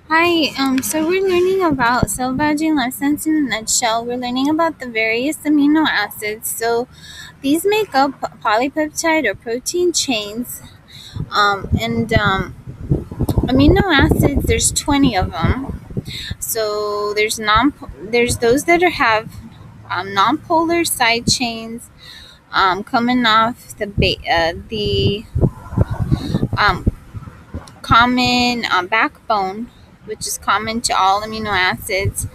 Hi, so we're learning about cell biology in life science in a nutshell. We're learning about the various amino acids. So these make up polypeptide or protein chains. And amino acids, there's 20 of them. So there's those that have nonpolar side chains coming off the um, common backbone, which is common to all amino acids,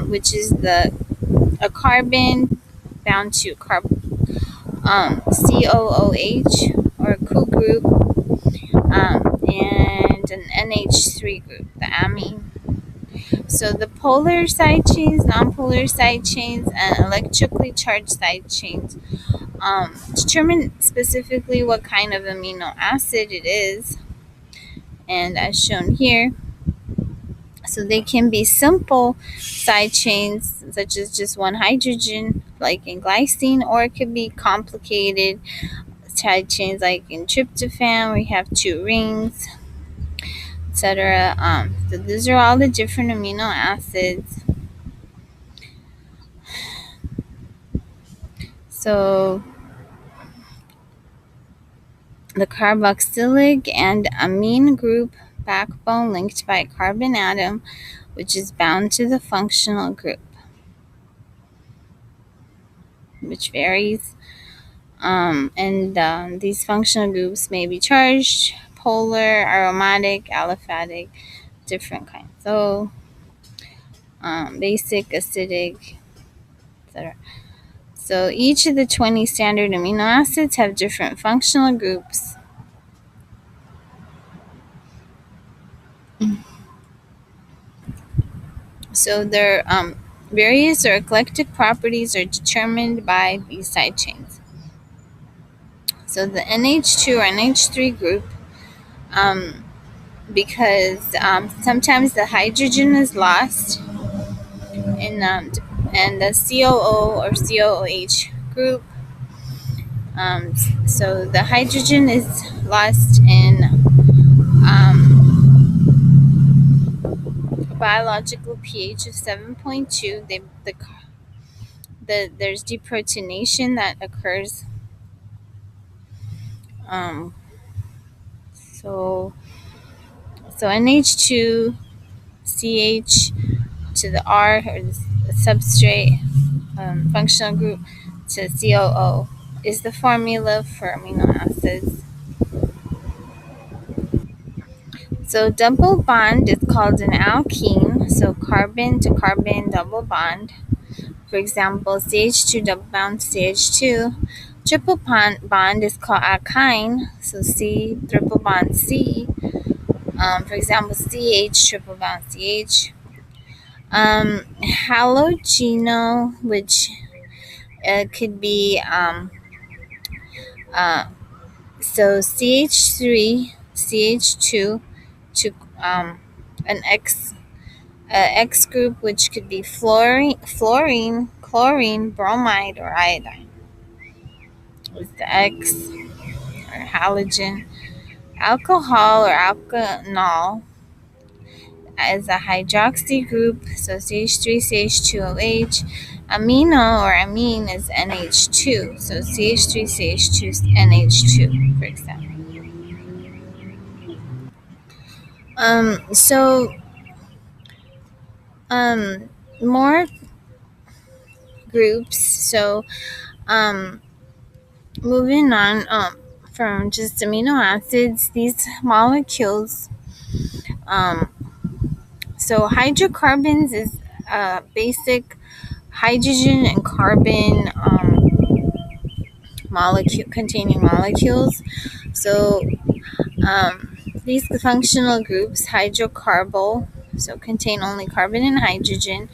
which is a carbon bound to COOH or a Cu group, and an NH3 group, the amine. So the polar side chains, nonpolar side chains, and electrically charged side chains determine specifically what kind of amino acid it is, and as shown here. So they can be simple side chains, such as just one hydrogen, like in glycine, or it could be complicated side chains, like in tryptophan, we have two rings, etc. So these are all the different amino acids. So the carboxylic and amine group backbone linked by a carbon atom, which is bound to the functional group, which varies. And these functional groups may be charged, polar, aromatic, aliphatic, different kinds. So basic, acidic, etc. So each of the 20 standard amino acids have different functional groups. So their various or eclectic properties are determined by these side chains. So the NH2 or NH3 group, um, because sometimes the hydrogen is lost in and the COO or COOH group. So the hydrogen is lost in a biological pH of 7.2. There's deprotonation that occurs. Um, so NH2 CH to the R, or the substrate functional group, to COO is the formula for amino acids. So double bond is called an alkene. So carbon to carbon double bond. For example, CH2 double bound CH2. Triple bond is called alkyne. So C triple bond C. For example, CH triple bound CH. Halogeno, which could be so CH3 CH2 to an X group, which could be fluorine, chlorine, bromide, or iodine. Is the X, or halogen. Alcohol or alkanol is a hydroxy group, so CH3, CH2OH. Amino or amine is NH2, so CH3, CH2, NH2, for example. So more groups. So um, moving on from just amino acids, these molecules. Um, so hydrocarbons is basic hydrogen and carbon molecule containing molecules. So these functional groups, hydrocarbyl, so contain only carbon and hydrogen.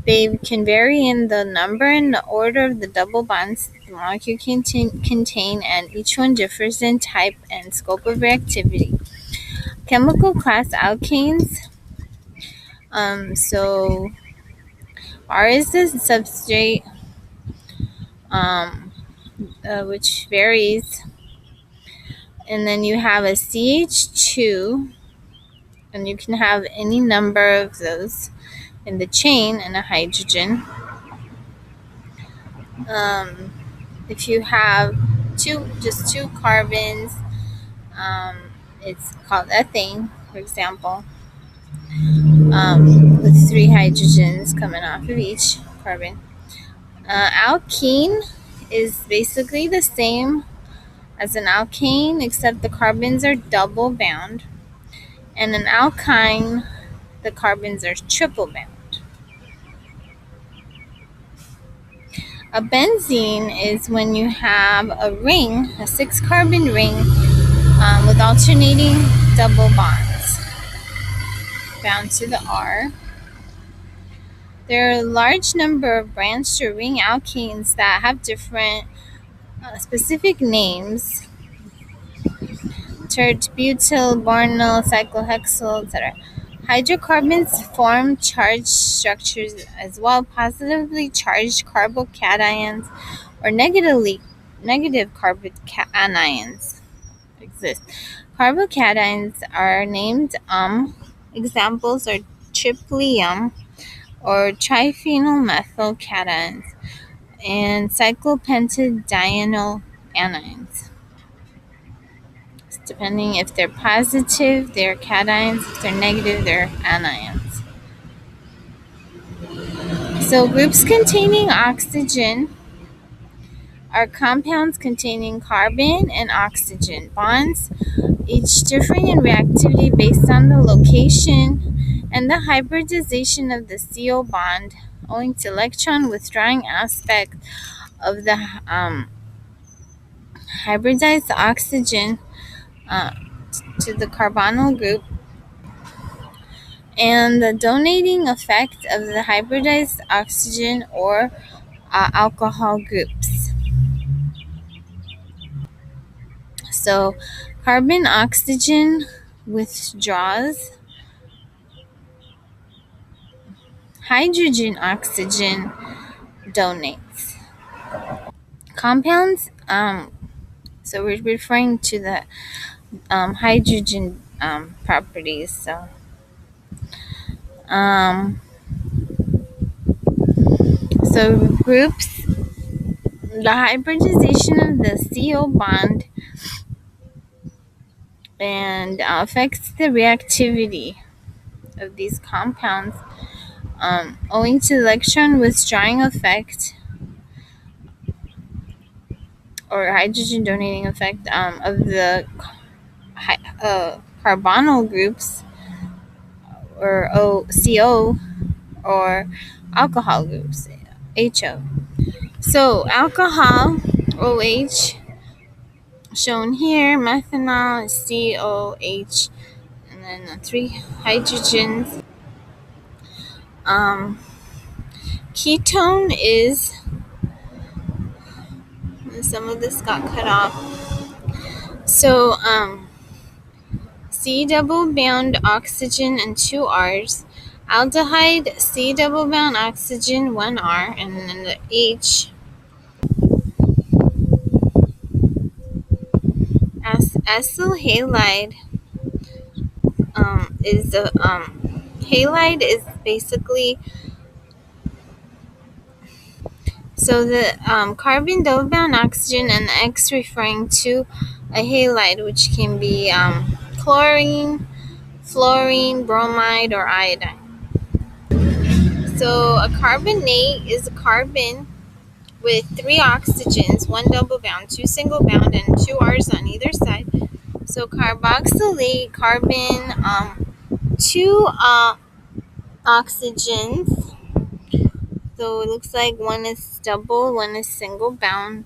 They can vary in the number and the order of the double bonds the molecule can contain, and each one differs in type and scope of reactivity. Chemical class alkanes. So R is the substrate, which varies, and then you have a CH2 and you can have any number of those in the chain in a hydrogen. Um, if you have just two carbons, um, it's called ethane, for example, with three hydrogens coming off of each carbon. Alkene is basically the same as an alkane, except the carbons are double bound, and an alkyne, the carbons are triple bound. A benzene is when you have a ring, a 6-carbon ring, with alternating double bonds bound to the R. There are a large number of branched or ring alkanes that have different specific names: tert, butyl, bornyl, cyclohexyl, etc. Hydrocarbons form charged structures as well. Positively charged carbocations or negative carbocations exist. Carbocations are named examples are triplyum or triphenyl cations and cyclopentadienyl anions. Depending if they're positive, they're cations. If they're negative, they're anions. So groups containing oxygen are compounds containing carbon and oxygen bonds, each differing in reactivity based on the location and the hybridization of the CO bond, owing to electron withdrawing aspect of the hybridized oxygen to the carbonyl group, and the donating effect of the hybridized oxygen or alcohol groups. So carbon oxygen withdraws, hydrogen oxygen donates. Compounds, so we're referring to the hydrogen properties. So groups, the hybridization of the CO bond and affects the reactivity of these compounds, owing to electron withdrawing effect or hydrogen donating effect of the carbonyl groups or CO or alcohol groups, HO. So alcohol, OH, shown here, methanol is COH, and then the 3 hydrogens. Ketone is, some of this got cut off. So C double bound oxygen and 2 R's. Aldehyde, C double bound oxygen, 1 R, and then the H. Acyl halide is the halide is basically, so the carbon double bound oxygen and the X referring to a halide, which can be chlorine, fluorine, bromide, or iodine. So a carbonate is a carbon with 3 oxygens, 1 double bound, 2 single bound, and 2 R's on either side. So carboxylate, carbon, 2 oxygens. So it looks like one is double, one is single bound.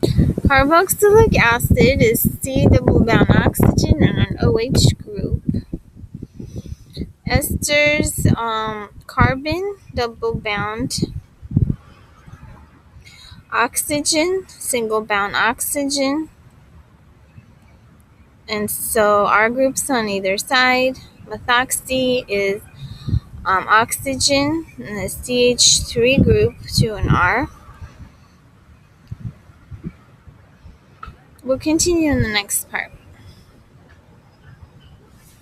Carboxylic acid is C double bound oxygen and an OH group. Esters, carbon double bound oxygen, single bound oxygen. And so R groups on either side. Methoxy is oxygen and the CH3 group to an R. We'll continue in the next part.